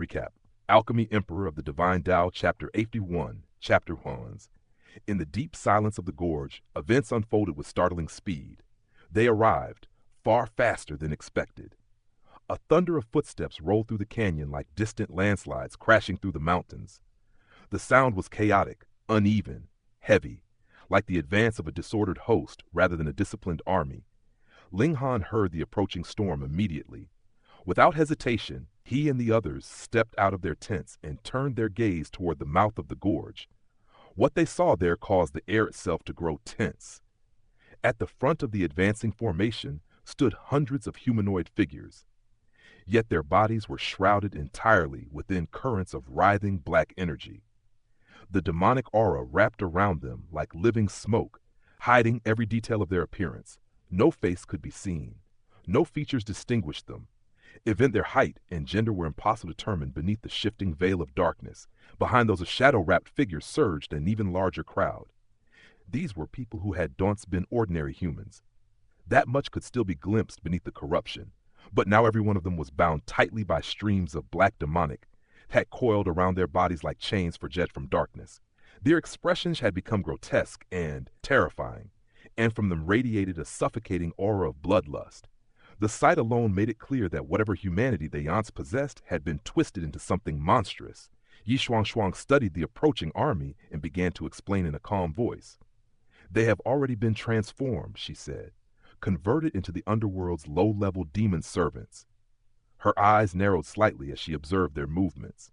recap. Alchemy Emperor of the Divine Dao, Chapter 81, Chapter 1. In the deep silence of the gorge, events unfolded with startling speed. They arrived, far faster than expected. A thunder of footsteps rolled through the canyon like distant landslides crashing through the mountains. The sound was chaotic, uneven, heavy, like the advance of a disordered host rather than a disciplined army. Ling Han heard the approaching storm immediately. Without hesitation, he and the others stepped out of their tents and turned their gaze toward the mouth of the gorge. What they saw there caused the air itself to grow tense. At the front of the advancing formation stood hundreds of humanoid figures. Yet their bodies were shrouded entirely within currents of writhing black energy. The demonic aura wrapped around them like living smoke, hiding every detail of their appearance. No face could be seen. No features distinguished them. Even their height and gender were impossible to determine beneath the shifting veil of darkness. Behind those shadow-wrapped figures surged an even larger crowd. These were people who had once been ordinary humans. That much could still be glimpsed beneath the corruption, but now every one of them was bound tightly by streams of black demonic, had coiled around their bodies like chains forged from darkness. Their expressions had become grotesque and terrifying, and from them radiated a suffocating aura of bloodlust. The sight alone made it clear that whatever humanity they once possessed had been twisted into something monstrous. Yi Shuang studied the approaching army and began to explain in a calm voice. "They have already been transformed," she said, "converted into the underworld's low-level demon servants." Her eyes narrowed slightly as she observed their movements.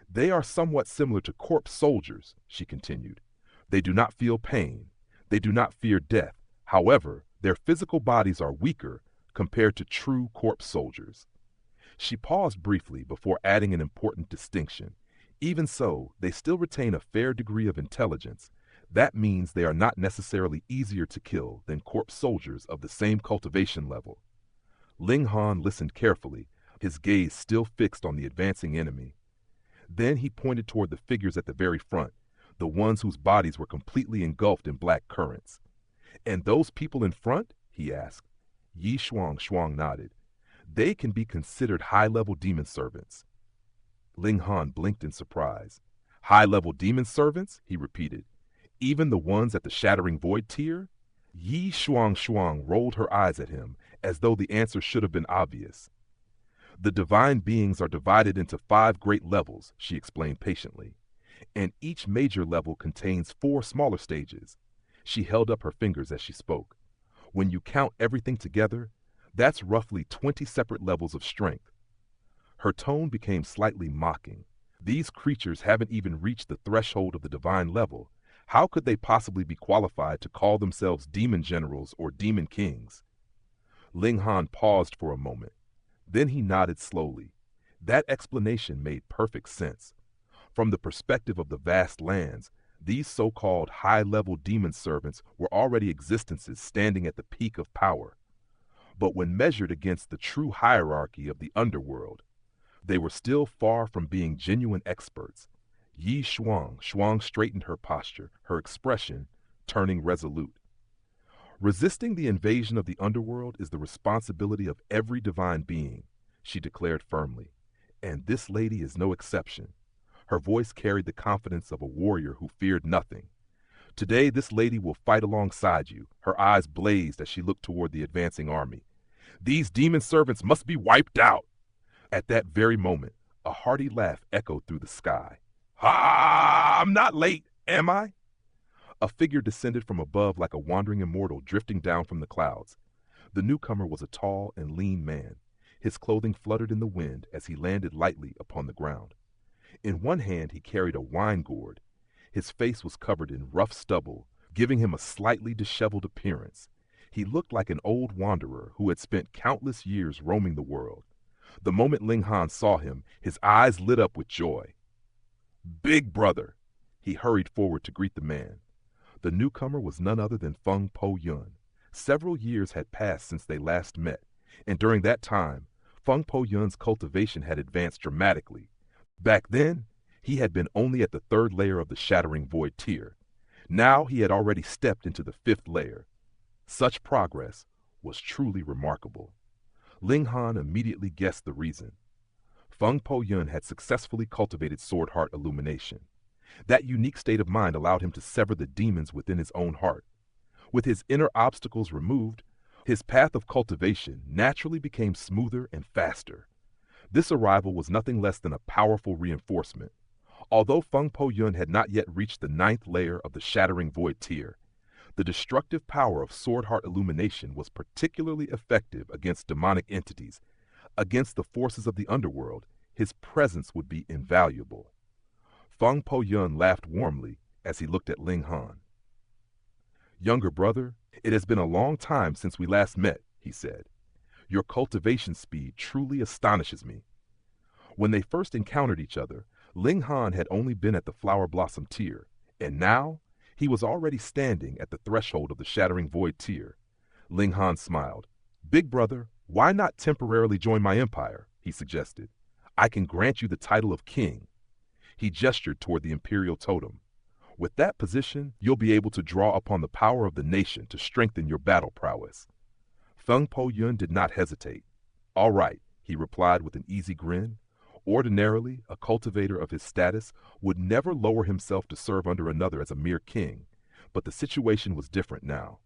"They are somewhat similar to corpse soldiers," she continued. "They do not feel pain. They do not fear death. However, their physical bodies are weaker compared to true corpse soldiers." She paused briefly before adding an important distinction. "Even so, they still retain a fair degree of intelligence. That means they are not necessarily easier to kill than corpse soldiers of the same cultivation level." Ling Han listened carefully, his gaze still fixed on the advancing enemy. Then he pointed toward the figures at the very front, the ones whose bodies were completely engulfed in black currents. "And those people in front?" he asked. Yi Shuang nodded. "They can be considered high-level demon servants." Ling Han blinked in surprise. "High-level demon servants?" he repeated. "Even the ones at the Shattering Void tier?" Yi Shuang rolled her eyes at him, as though the answer should have been obvious. "The divine beings are divided into 5 great levels," she explained patiently, "and each major level contains 4 smaller stages." She held up her fingers as she spoke. "When you count everything together, that's roughly 20 separate levels of strength." Her tone became slightly mocking. "These creatures haven't even reached the threshold of the divine level. How could they possibly be qualified to call themselves demon generals or demon kings?" Ling Han paused for a moment. Then he nodded slowly. That explanation made perfect sense. From the perspective of the vast lands, these so-called high-level demon servants were already existences standing at the peak of power. But when measured against the true hierarchy of the underworld, they were still far from being genuine experts. Yi Shuang straightened her posture, her expression turning resolute. "Resisting the invasion of the underworld is the responsibility of every divine being," she declared firmly. "And this lady is no exception." Her voice carried the confidence of a warrior who feared nothing. "Today this lady will fight alongside you." Her eyes blazed as she looked toward the advancing army. "These demon servants must be wiped out." At that very moment, a hearty laugh echoed through the sky. "Ha! I'm not late, am I?" A figure descended from above like a wandering immortal drifting down from the clouds. The newcomer was a tall and lean man. His clothing fluttered in the wind as he landed lightly upon the ground. In one hand he carried a wine gourd. His face was covered in rough stubble, giving him a slightly disheveled appearance. He looked like an old wanderer who had spent countless years roaming the world. The moment Ling Han saw him, his eyes lit up with joy. "Big brother!" He hurried forward to greet the man. The newcomer was none other than Feng Po Yun. Several years had passed since they last met, and during that time, Feng Po Yun's cultivation had advanced dramatically. Back then, he had been only at the 3rd layer of the Shattering Void tier. Now he had already stepped into the 5th layer. Such progress was truly remarkable. Ling Han immediately guessed the reason. Feng Po Yun had successfully cultivated sword heart illumination. That unique state of mind allowed him to sever the demons within his own heart. With his inner obstacles removed, his path of cultivation naturally became smoother and faster. This arrival was nothing less than a powerful reinforcement. Although Feng Po Yun had not yet reached the 9th layer of the Shattering Void tier, the destructive power of sword heart illumination was particularly effective against demonic entities. Against the forces of the underworld, his presence would be invaluable. Feng Po Yun laughed warmly as he looked at Ling Han. "Younger brother, it has been a long time since we last met," he said. "Your cultivation speed truly astonishes me." When they first encountered each other, Ling Han had only been at the Flower Blossom tier, and now he was already standing at the threshold of the Shattering Void tier. Ling Han smiled. "Big brother, why not temporarily join my empire?" he suggested. "I can grant you the title of king." He gestured toward the imperial totem. "With that position, you'll be able to draw upon the power of the nation to strengthen your battle prowess." Feng Po Yun did not hesitate. "All right," he replied with an easy grin. Ordinarily, a cultivator of his status would never lower himself to serve under another as a mere king, but the situation was different now.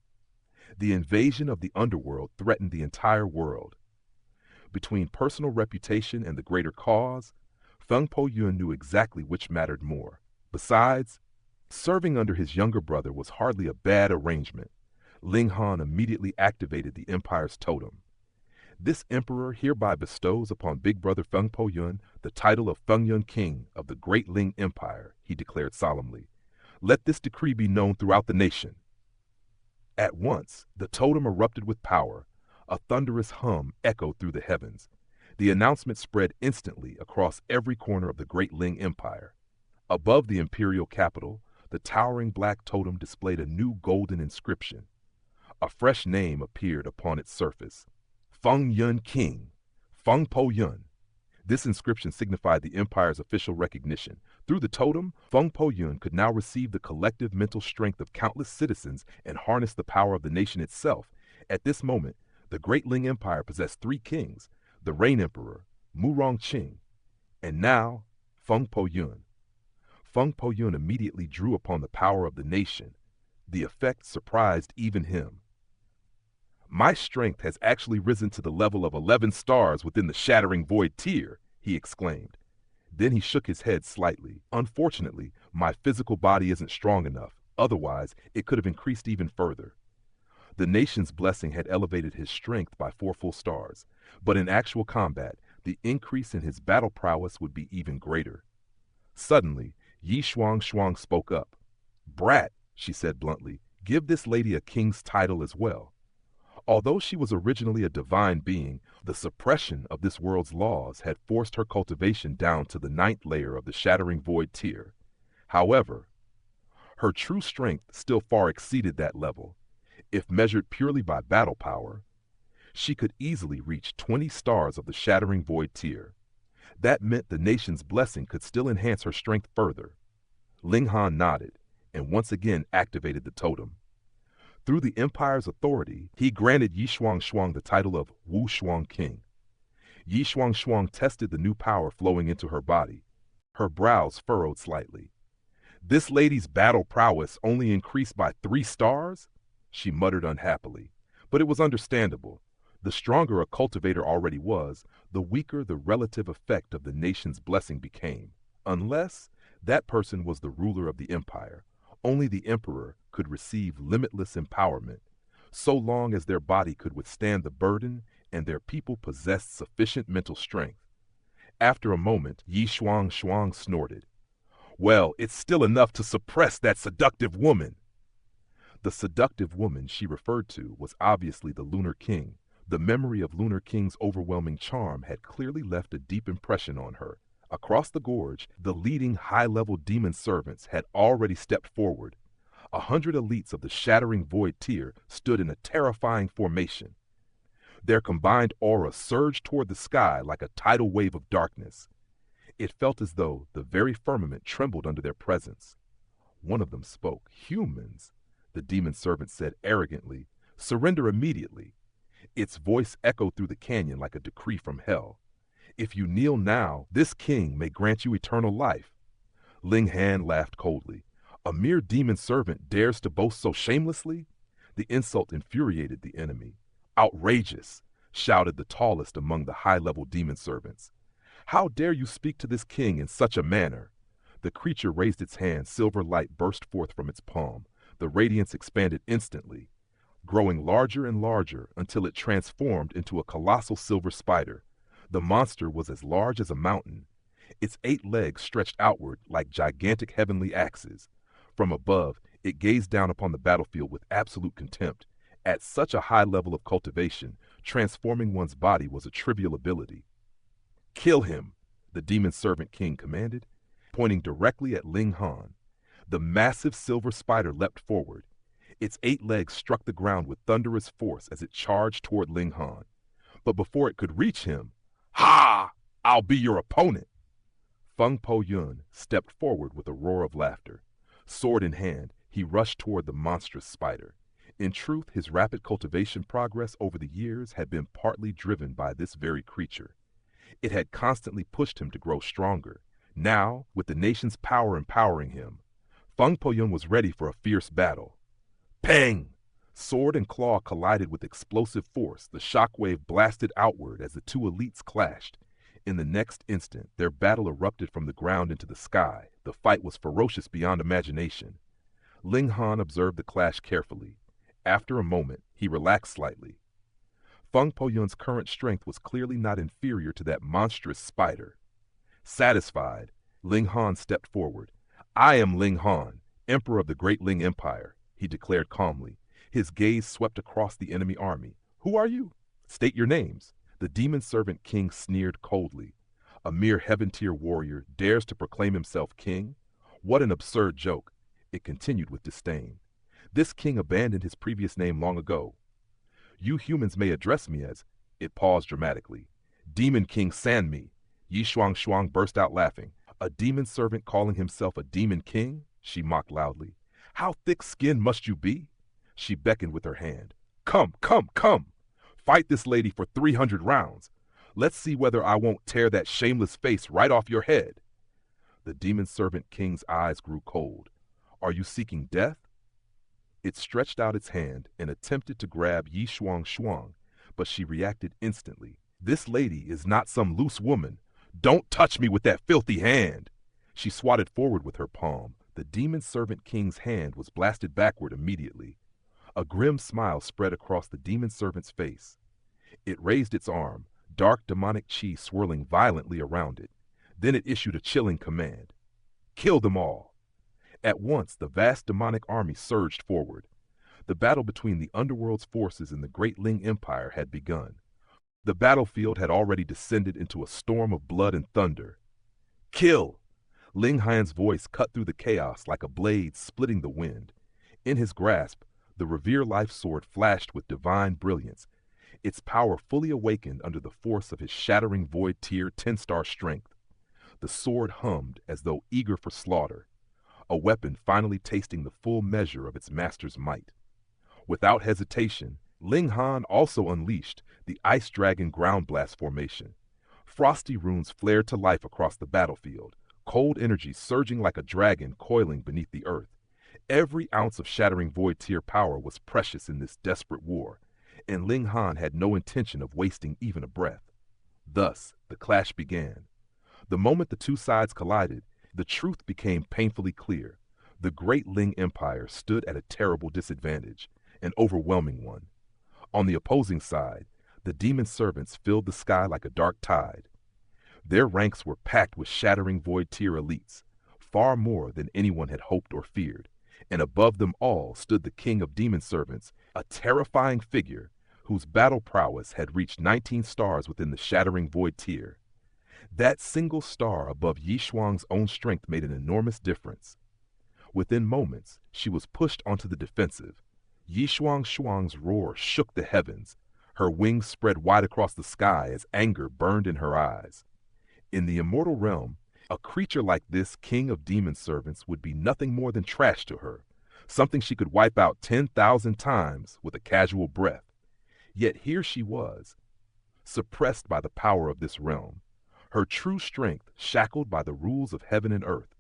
The invasion of the underworld threatened the entire world. Between personal reputation and the greater cause, Feng Po Yun knew exactly which mattered more. Besides, serving under his younger brother was hardly a bad arrangement. Ling Han immediately activated the empire's totem. "This emperor hereby bestows upon big brother Feng Po Yun the title of Feng Yun King of the Great Ling Empire," he declared solemnly. "Let this decree be known throughout the nation." At once, the totem erupted with power. A thunderous hum echoed through the heavens. The announcement spread instantly across every corner of the Great Ling Empire. Above the imperial capital, the towering black totem displayed a new golden inscription. A fresh name appeared upon its surface. Feng Yun King, Feng Po Yun. This inscription signified the empire's official recognition. Through the totem, Feng Po Yun could now receive the collective mental strength of countless citizens and harness the power of the nation itself. At this moment, the Great Ling Empire possessed 3 kings, the Rain Emperor, Mu Rongqing, and now Feng Po Yun. Feng Po Yun immediately drew upon the power of the nation. The effect surprised even him. "My strength has actually risen to the level of 11 stars within the Shattering Void tier," he exclaimed. Then he shook his head slightly. "Unfortunately, my physical body isn't strong enough. Otherwise, it could have increased even further." The nation's blessing had elevated his strength by 4 full stars, but in actual combat, the increase in his battle prowess would be even greater. Suddenly, Yi Shuang spoke up. "Brat," she said bluntly, "give this lady a king's title as well." Although she was originally a divine being, the suppression of this world's laws had forced her cultivation down to the 9th layer of the Shattering Void tier. However, her true strength still far exceeded that level. If measured purely by battle power, she could easily reach 20 stars of the Shattering Void tier. That meant the nation's blessing could still enhance her strength further. Ling Han nodded and once again activated the totem. Through the empire's authority, he granted Yi Shuang the title of Wu Shuang King. Yi Shuang tested the new power flowing into her body. Her brows furrowed slightly. "This lady's battle prowess only increased by 3 stars?" she muttered unhappily. But it was understandable. The stronger a cultivator already was, the weaker the relative effect of the nation's blessing became. Unless that person was the ruler of the empire. Only the emperor could receive limitless empowerment, so long as their body could withstand the burden and their people possessed sufficient mental strength. After a moment, Yi Shuang snorted. "Well, it's still enough to suppress that seductive woman." The seductive woman she referred to was obviously the Lunar King. The memory of Lunar King's overwhelming charm had clearly left a deep impression on her. Across the gorge, the leading high-level demon servants had already stepped forward. 100 elites of the Shattering Void tier stood in a terrifying formation. Their combined aura surged toward the sky like a tidal wave of darkness. It felt as though the very firmament trembled under their presence. One of them spoke. "Humans," the demon servant said arrogantly, "surrender immediately." Its voice echoed through the canyon like a decree from hell. If you kneel now, this king may grant you eternal life. Ling Han laughed coldly. A mere demon servant dares to boast so shamelessly? The insult infuriated the enemy. Outrageous, shouted the tallest among the high-level demon servants. How dare you speak to this king in such a manner? The creature raised its hand. Silver light burst forth from its palm. The radiance expanded instantly, growing larger and larger until it transformed into a colossal silver spider. The monster was as large as a mountain. Its 8 legs stretched outward like gigantic heavenly axes. From above, it gazed down upon the battlefield with absolute contempt. At such a high level of cultivation, transforming one's body was a trivial ability. Kill him, the demon servant king commanded, pointing directly at Ling Han. The massive silver spider leapt forward. Its 8 legs struck the ground with thunderous force as it charged toward Ling Han. But before it could reach him, "Ha! I'll be your opponent!" Feng Po Yun stepped forward with a roar of laughter. Sword in hand, he rushed toward the monstrous spider. In truth, his rapid cultivation progress over the years had been partly driven by this very creature. It had constantly pushed him to grow stronger. Now, with the nation's power empowering him, Feng Po Yun was ready for a fierce battle. Pang! Sword and claw collided with explosive force. The shockwave blasted outward as the two elites clashed. In the next instant, their battle erupted from the ground into the sky. The fight was ferocious beyond imagination. Ling Han observed the clash carefully. After a moment, he relaxed slightly. Feng Po Yun's current strength was clearly not inferior to that monstrous spider. Satisfied, Ling Han stepped forward. "I am Ling Han, Emperor of the Great Ling Empire," he declared calmly. His gaze swept across the enemy army. "Who are you? State your names." The demon servant king sneered coldly. A mere heaven-tier warrior dares to proclaim himself king? What an absurd joke. It continued with disdain. This king abandoned his previous name long ago. "You humans may address me as—" It paused dramatically. "Demon King Sanmi." Yi Shuang Shuang burst out laughing. "A demon servant calling himself a demon king?" she mocked loudly. "How thick-skinned must you be?" She beckoned with her hand. "Come, come, come! Fight this lady for 300 rounds. Let's see whether I won't tear that shameless face right off your head." The demon servant king's eyes grew cold. "Are you seeking death?" It stretched out its hand and attempted to grab Yi Shuang Shuang, but she reacted instantly. "This lady is not some loose woman. Don't touch me with that filthy hand!" She swatted forward with her palm. The demon servant king's hand was blasted backward immediately. A grim smile spread across the demon servant's face. It raised its arm, dark demonic chi swirling violently around it. Then it issued a chilling command. "Kill them all!" At once, the vast demonic army surged forward. The battle between the underworld's forces and the Great Ling Empire had begun. The battlefield had already descended into a storm of blood and thunder. "Kill!" Ling Han's voice cut through the chaos like a blade splitting the wind. In his grasp, the Revere Life Sword flashed with divine brilliance, its power fully awakened under the force of his shattering Void Tier 10-star strength. The sword hummed as though eager for slaughter, a weapon finally tasting the full measure of its master's might. Without hesitation, Ling Han also unleashed the Ice Dragon Ground Blast formation. Frosty runes flared to life across the battlefield, cold energy surging like a dragon coiling beneath the earth. Every ounce of shattering Void Tier power was precious in this desperate war, and Ling Han had no intention of wasting even a breath. Thus, the clash began. The moment the two sides collided, the truth became painfully clear. The Great Ling Empire stood at a terrible disadvantage, an overwhelming one. On the opposing side, the demon servants filled the sky like a dark tide. Their ranks were packed with shattering Void Tier elites, far more than anyone had hoped or feared. And above them all stood the king of demon servants, a terrifying figure whose battle prowess had reached 19 stars within the shattering Void Tier. That single star above Yi Shuang's own strength made an enormous difference. Within moments, she was pushed onto the defensive. Yi Shuang's roar shook the heavens. Her wings spread wide across the sky as anger burned in her eyes. In the immortal realm, a creature like this king of demon servants would be nothing more than trash to her, something she could wipe out 10,000 times with a casual breath. Yet here she was, suppressed by the power of this realm. her true strength shackled by the rules of heaven and earth.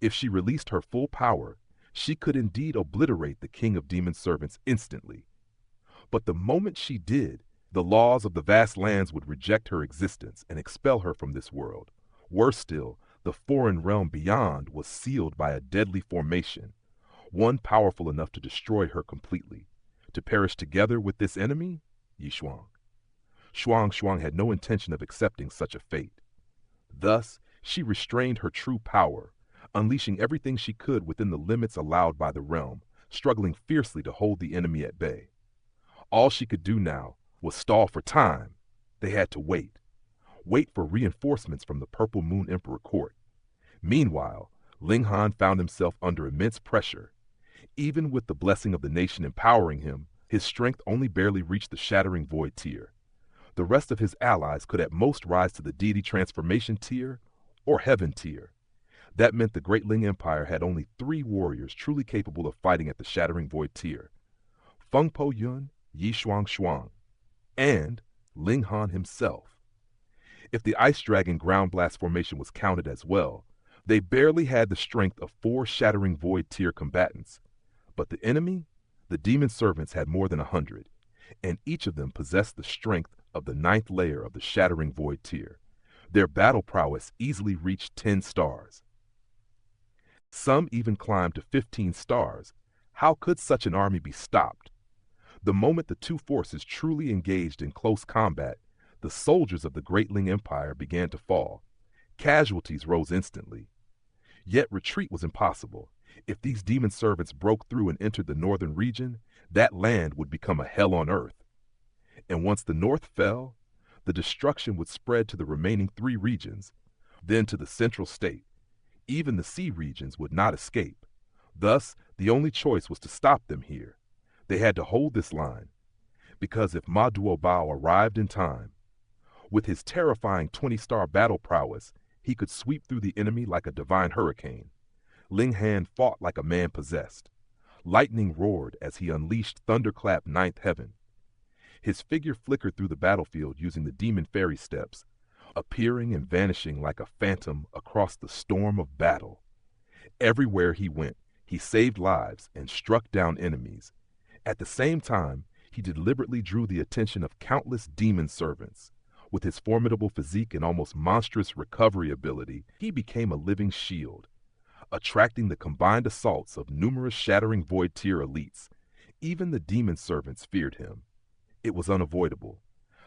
If she released her full power, she could indeed obliterate the king of demon servants instantly. But the moment she did, the laws of the vast lands would reject her existence and expel her from this world. Worse still, the foreign realm beyond was sealed by a deadly formation, one powerful enough to destroy her completely. To perish together with this enemy? Yi Shuang. Shuang had no intention of accepting such a fate. Thus, she restrained her true power, unleashing everything she could within the limits allowed by the realm, struggling fiercely to hold the enemy at bay. All she could do now was stall for time. They had to wait. Wait for reinforcements from the Purple Moon Emperor court. Meanwhile, Ling Han found himself under immense pressure. Even with the blessing of the nation empowering him, his strength only barely reached the Shattering Void tier. The rest of his allies could at most rise to the Deity Transformation tier or Heaven tier. That meant the Great Ling Empire had only 3 warriors truly capable of fighting at the Shattering Void tier: Feng Po Yun, Yi Shuang, and Ling Han himself. If the Ice Dragon Ground Blast formation was counted as well, they barely had the strength of 4 Shattering Void tier combatants. But the enemy, the Demon Servants, had more than 100, and each of them possessed the strength of the 9th layer of the Shattering Void tier. Their battle prowess easily reached 10 stars. Some even climbed to 15 stars. How could such an army be stopped? The moment the two forces truly engaged in close combat, the soldiers of the Great Ling Empire began to fall. Casualties rose instantly. Yet retreat was impossible. If these demon servants broke through and entered the northern region, that land would become a hell on earth. And once the north fell, the destruction would spread to the remaining 3 regions, then to the central state. Even the sea regions would not escape. Thus, the only choice was to stop them here. They had to hold this line, because if Ma Duobao arrived in time, with his terrifying 20-star battle prowess, he could sweep through the enemy like a divine hurricane. Ling Han fought like a man possessed. Lightning roared as he unleashed Thunderclap 9th Heaven. His figure flickered through the battlefield using the demon fairy steps, appearing and vanishing like a phantom across the storm of battle. Everywhere he went, he saved lives and struck down enemies. At the same time, he deliberately drew the attention of countless demon servants. With his formidable physique and almost monstrous recovery ability, he became a living shield, attracting the combined assaults of numerous Shattering Void tier elites. Even the demon servants feared him. It was unavoidable.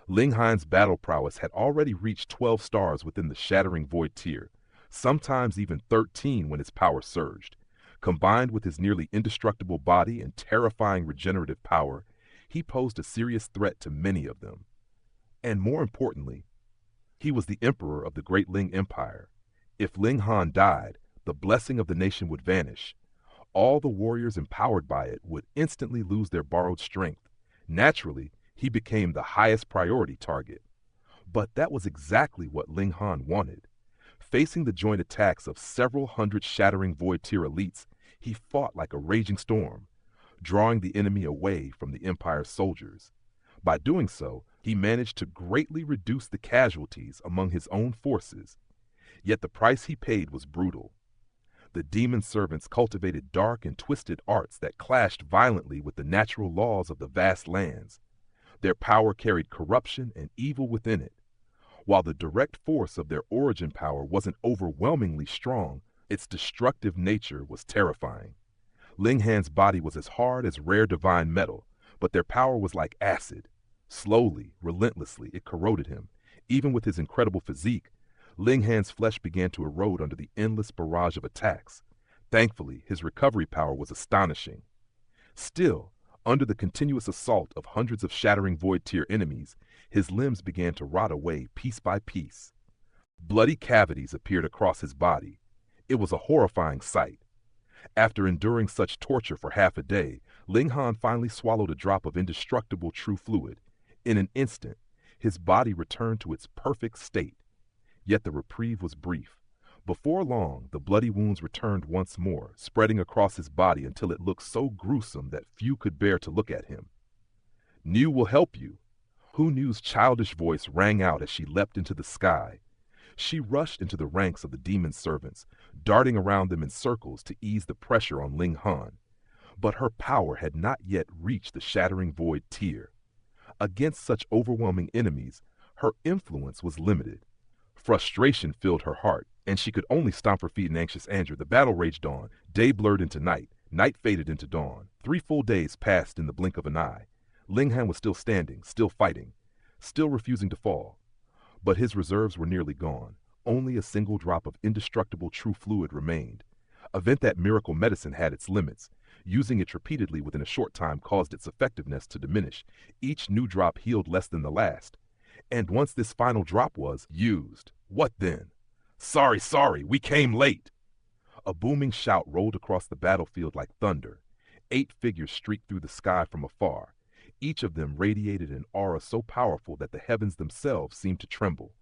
Ling Han's battle prowess had already reached 12 stars within the Shattering Void tier, sometimes even 13 when his power surged. Combined with his nearly indestructible body and terrifying regenerative power, he posed a serious threat to many of them. And more importantly, he was the emperor of the Great Ling Empire. If Ling Han died, the blessing of the nation would vanish. All the warriors empowered by it would instantly lose their borrowed strength. Naturally, he became the highest priority target. But that was exactly what Ling Han wanted. Facing the joint attacks of several hundred Shattering Void tier elites, he fought like a raging storm, drawing the enemy away from the Empire's soldiers. By doing so, he managed to greatly reduce the casualties among his own forces. Yet the price he paid was brutal. The demon servants cultivated dark and twisted arts that clashed violently with the natural laws of the vast lands. Their power carried corruption and evil within it. While the direct force of their origin power wasn't overwhelmingly strong, its destructive nature was terrifying. Ling Han's body was as hard as rare divine metal, but their power was like acid. Slowly, relentlessly, it corroded him. Even with his incredible physique, Ling Han's flesh began to erode under the endless barrage of attacks. Thankfully, his recovery power was astonishing. Still, under the continuous assault of hundreds of Shattering Void tier enemies, his limbs began to rot away piece by piece. Bloody cavities appeared across his body. It was a horrifying sight. After enduring such torture for half a day, Ling Han finally swallowed a drop of indestructible true fluid. In an instant, his body returned to its perfect state. Yet the reprieve was brief. Before long, the bloody wounds returned once more, spreading across his body until it looked so gruesome that few could bear to look at him. "Niu will help you." Hu Niu's childish voice rang out as she leapt into the sky. She rushed into the ranks of the demon servants, darting around them in circles to ease the pressure on Ling Han. But her power had not yet reached the shattering void tier. Against such overwhelming enemies, her influence was limited. Frustration filled her heart, and she could only stomp her feet in anxious anger. The battle raged on. Day blurred into night. Night faded into dawn. 3 full days passed in the blink of an eye. Ling Han was still standing, still fighting, still refusing to fall. But his reserves were nearly gone. Only a single drop of indestructible true fluid remained. Event that miracle medicine had its limits. Using it repeatedly within a short time caused its effectiveness to diminish. Each new drop healed less than the last. And once this final drop was used, what then? Sorry, we came late. A booming shout rolled across the battlefield like thunder. 8 figures streaked through the sky from afar. Each of them radiated an aura so powerful that the heavens themselves seemed to tremble.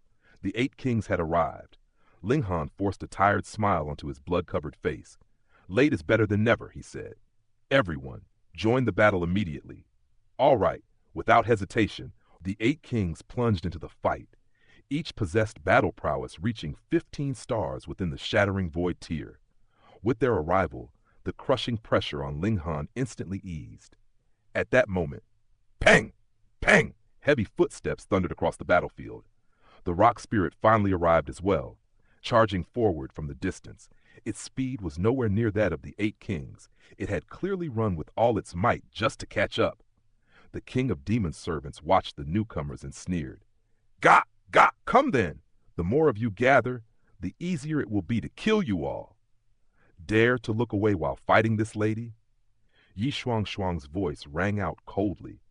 The 8 kings had arrived. Ling Han forced a tired smile onto his blood-covered face. Late is better than never, he said. Everyone, join the battle immediately. All right, without hesitation, the 8 kings plunged into the fight. Each possessed battle prowess reaching 15 stars within the shattering void tier. With their arrival, the crushing pressure on Ling Han instantly eased. At that moment, pang! Pang! Heavy footsteps thundered across the battlefield. The rock spirit finally arrived as well, charging forward from the distance. Its speed was nowhere near that of the 8 kings. It had clearly run with all its might just to catch up. The king of demon servants watched the newcomers and sneered. Gah! Come then! The more of you gather, the easier it will be to kill you all. Dare to look away while fighting this lady? Yi Shuang's voice rang out coldly.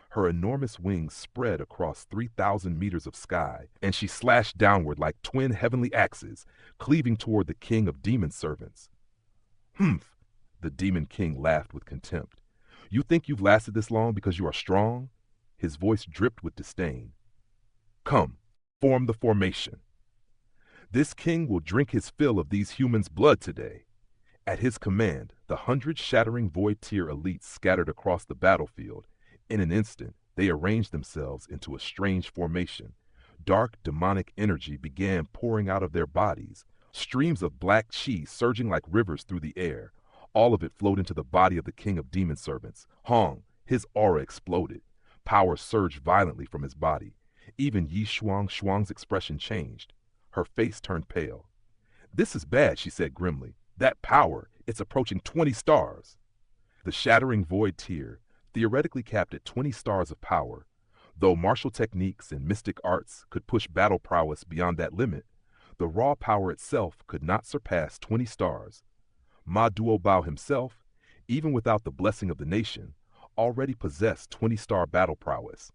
Her enormous wings spread across 3,000 meters of sky, and she slashed downward like twin heavenly axes, cleaving toward the king of demon servants. Humph! The demon king laughed with contempt. You think you've lasted this long because you are strong? His voice dripped with disdain. Come, form the formation. This king will drink his fill of these humans' blood today. At his command, the 100 shattering void tier elites scattered across the battlefield. In an instant, they arranged themselves into a strange formation. Dark, demonic energy began pouring out of their bodies, streams of black chi surging like rivers through the air. All of it flowed into the body of the king of demon servants. Hong, his aura exploded. Power surged violently from his body. Even Yi Shuang's expression changed. Her face turned pale. This is bad, she said grimly. That power, it's approaching 20 stars. The shattering void tier, theoretically capped at 20 stars of power. Though martial techniques and mystic arts could push battle prowess beyond that limit, the raw power itself could not surpass 20 stars. Ma Duobao himself, even without the blessing of the nation, already possessed 20-star battle prowess.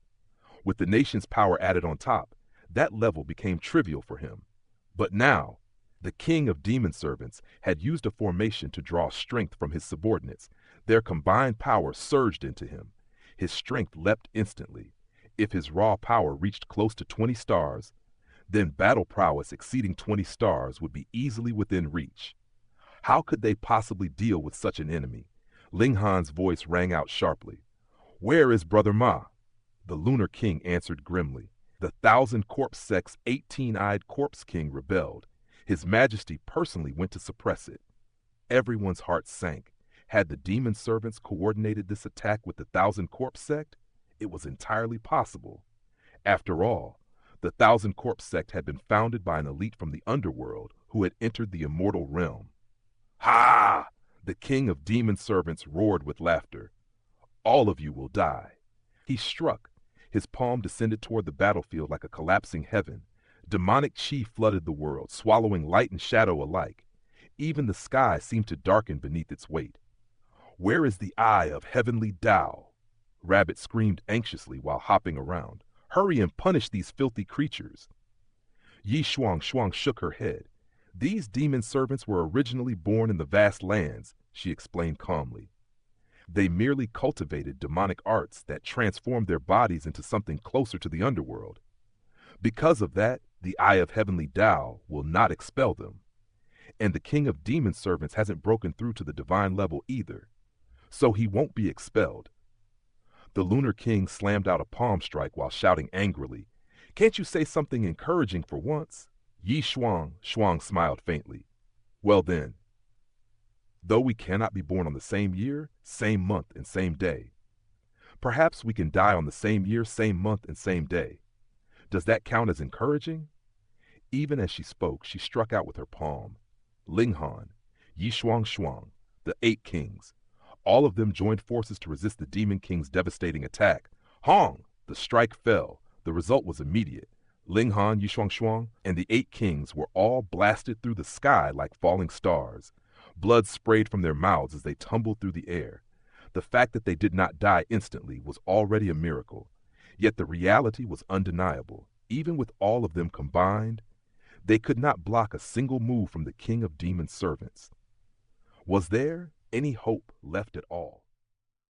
With the nation's power added on top, that level became trivial for him. But now, the king of demon servants had used a formation to draw strength from his subordinates. Their combined power surged into him. His strength leapt instantly. If his raw power reached close to 20 stars, then battle prowess exceeding 20 stars would be easily within reach. How could they possibly deal with such an enemy? Ling Han's voice rang out sharply. Where is Brother Ma? The Lunar King answered grimly. The 1,000 Corpse Sect's 18-eyed Corpse King rebelled. His Majesty personally went to suppress it. Everyone's heart sank. Had the demon servants coordinated this attack with the 1,000 Corpse Sect? It was entirely possible. After all, the 1,000 Corpse Sect had been founded by an elite from the underworld who had entered the immortal realm. Ha! The king of demon servants roared with laughter. All of you will die. He struck. His palm descended toward the battlefield like a collapsing heaven. Demonic chi flooded the world, swallowing light and shadow alike. Even the sky seemed to darken beneath its weight. Where is the eye of heavenly Dao? Rabbit screamed anxiously while hopping around. Hurry and punish these filthy creatures. Yi Shuang shook her head. These demon servants were originally born in the vast lands, she explained calmly. They merely cultivated demonic arts that transformed their bodies into something closer to the underworld. Because of that, the Eye of Heavenly Dao will not expel them. And the king of demon servants hasn't broken through to the divine level either, so he won't be expelled. The Lunar King slammed out a palm strike while shouting angrily, Can't you say something encouraging for once? Yi Shuang, Shuang smiled faintly. Well then, though we cannot be born on the same year, same month, and same day, perhaps we can die on the same year, same month, and same day. Does that count as encouraging? Even as she spoke, she struck out with her palm. Linghan, Yi Shuang Shuang, the 8 kings. All of them joined forces to resist the Demon King's devastating attack. Hong! The strike fell. The result was immediate. Linghan, Yi Shuang Shuang, and the 8 kings were all blasted through the sky like falling stars. Blood sprayed from their mouths as they tumbled through the air. The fact that they did not die instantly was already a miracle. Yet the reality was undeniable. Even with all of them combined, they could not block a single move from the king of demon servants. Was there any hope left at all?